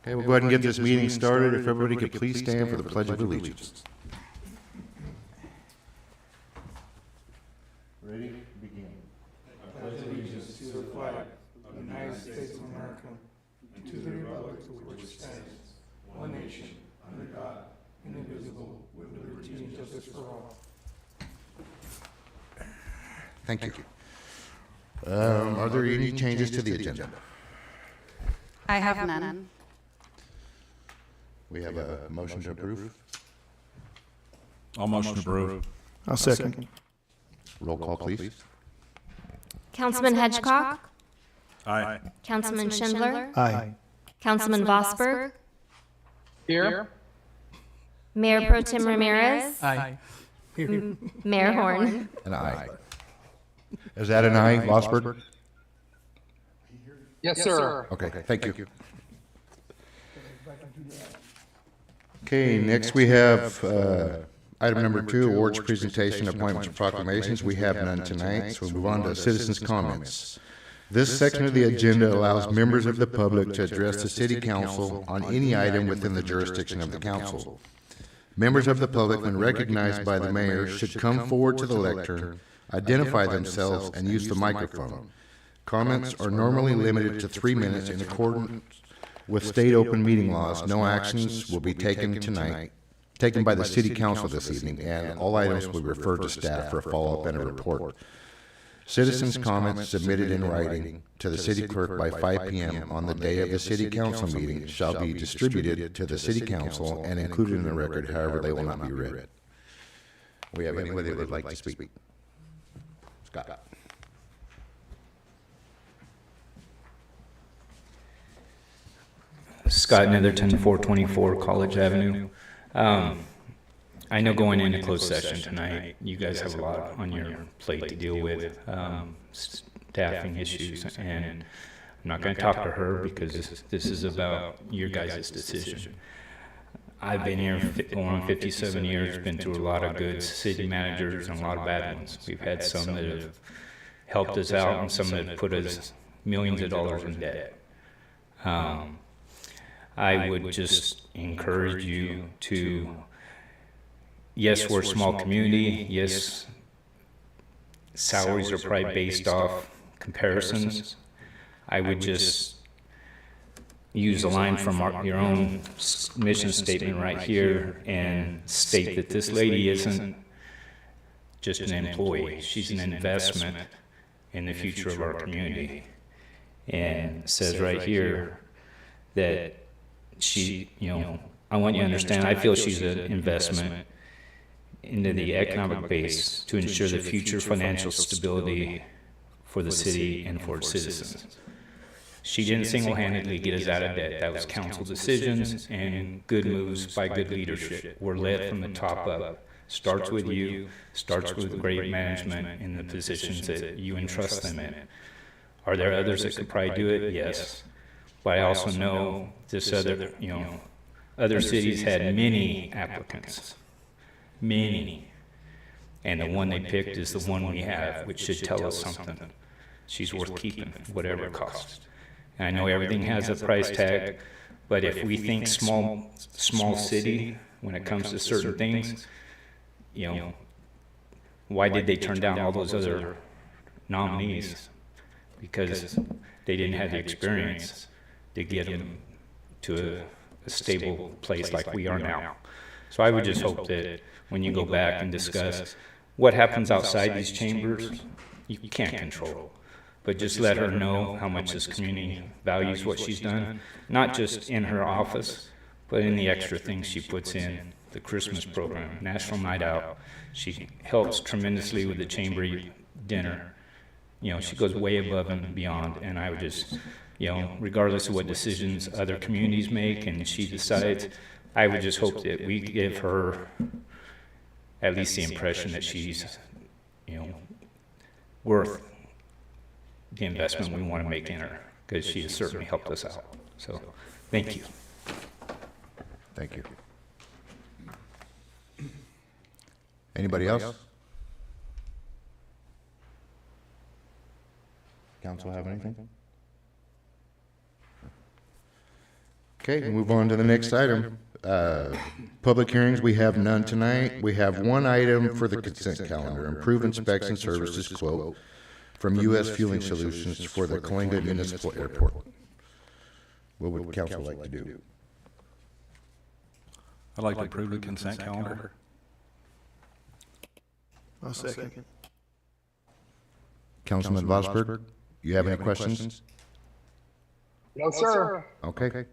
Okay, we'll go ahead and get this meeting started. If everybody could please stand for the Pledge of Allegiance. Ready? Begin. I pledge allegiance to the flag of the United States of America and to the republic for which it stands, one nation, under God, indivisible, with liberty and justice for all. Thank you. Are there any changes to the agenda? I have none. We have a motion to approve. I'll motion to approve. I'll second. Roll call, please. Councilman Hedgecock, Aye. Councilman Schindler, Aye. Councilman Vosberg, Here. Mayor Pro Tem Ramirez, Aye. Mayor Horn. An aye. Is that an aye, Vosberg? Yes, sir. Okay, thank you. Okay, next we have item number 2, awards presentation, appointments, and proclamations. We have none tonight, so we'll move on to citizens' comments. This section of the agenda allows members of the public to address the city council on any item within the jurisdiction of the council. Members of the public, when recognized by the mayor, should come forward to the lectern, identify themselves, and use the microphone. Comments are normally limited to 3 minutes in accordance with state open meeting laws. No actions will be taken by the city council this evening, and all items will be referred to staff for a follow-up and a report. Citizens' comments submitted in writing to the city clerk by 5 p.m. on the day of the city council meeting shall be distributed to the city council and included in the record, however, they will not be read. We have anybody that would like to speak? Scott. Scott Netherton, 424 College Avenue. I know going into closed session tonight, you guys have a lot on your plate to deal with, staffing issues, and I'm not going to talk to her because this is about your guys' decision. I've been here going on 57 years, been through a lot of good city managers and a lot of bad ones. We've had some that have helped us out and some that have put us millions of dollars in debt. I would just encourage you to, yes, we're a small community. Yes, salaries are probably based off comparisons. I would just use a line from your own mission statement right here and state that this lady isn't just an employee. She's an investment in the future of our community. And it says right here that she, I want you to understand, I feel she's an investment into the economic base to ensure the future financial stability for the city and for its citizens. She didn't single-handedly get us out of debt. That was council decisions and good moves by good leadership. We're led from the top up. Starts with you, starts with great management in the positions that you entrust them in. Are there others that could probably do it? Yes. But I also know this other cities had many applicants, many, and the one they picked is the one we have, which should tell us something. She's worth keeping, whatever it costs. And I know everything has a price tag, but if we think small city when it comes to certain things, why did they turn down all those other nominees? Because they didn't have the experience to get them to a stable place like we are now. So I would just hope that when you go back and discuss what happens outside these chambers, you can't control. But just let her know how much this community values what she's done, not just in her office, but in the extra things she puts in, the Christmas program, National Night Out. She helps tremendously with the chamber dinner. She goes way above and beyond, and I would just, regardless of what decisions other communities make and she decides, I would just hope that we give her at least the impression that she's, worth the investment we want to make in her, because she has certainly helped us out. So, thank you. Thank you. Anybody else? Council have anything? Okay, we'll move on to the next item. Public hearings, we have none tonight. We have one item for the consent calendar, improve inspection services quote from U.S. Fueling Solutions for the Coalinga Municipal Airport. What would council like to do? I'd like to approve the consent calendar. I'll second. Councilman Vosberg, you have any questions? No, sir. Okay,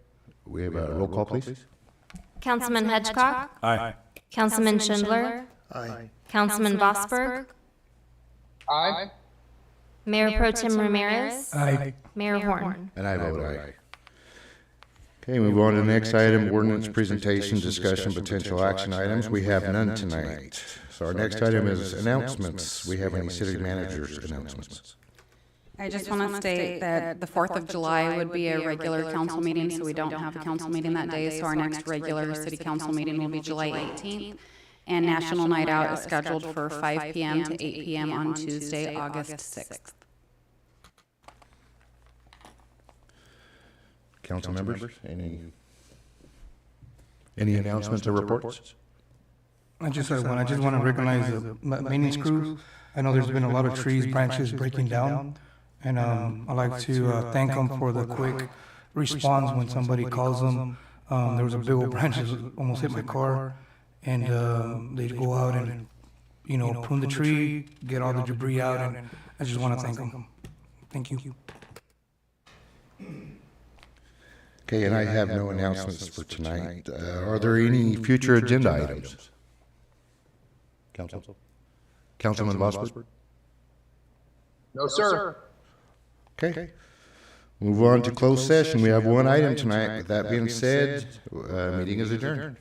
we have a roll call, please. Councilman Hedgecock, Aye. Councilman Schindler, Aye. Councilman Vosberg, Aye. Mayor Pro Tem Ramirez, Aye. Mayor Horn. And I vote aye. Okay, move on to the next item, ordinance presentation, discussion, potential action items. We have none tonight. So our next item is announcements. We have any city managers' announcements? I just want to state that the 4th of July would be a regular council meeting, so we don't have a council meeting that day. So our next regular city council meeting will be July 18th. And National Night Out is scheduled for 5 p.m. to 8 p.m. on Tuesday, August 6th. Council members, any announcements or reports? I just want to recognize the maintenance crews. I know there's been a lot of trees, branches breaking down. And I'd like to thank them for the quick response when somebody calls them. There was a big old branch that almost hit my car. And they'd go out and, prune the tree, get all the debris out. And I just want to thank them. Thank you. Okay, and I have no announcements for tonight. Are there any future agenda items? Councilman Vosberg? No, sir. Okay. Move on to closed session. We have one item tonight. With that being said, meeting is adjourned.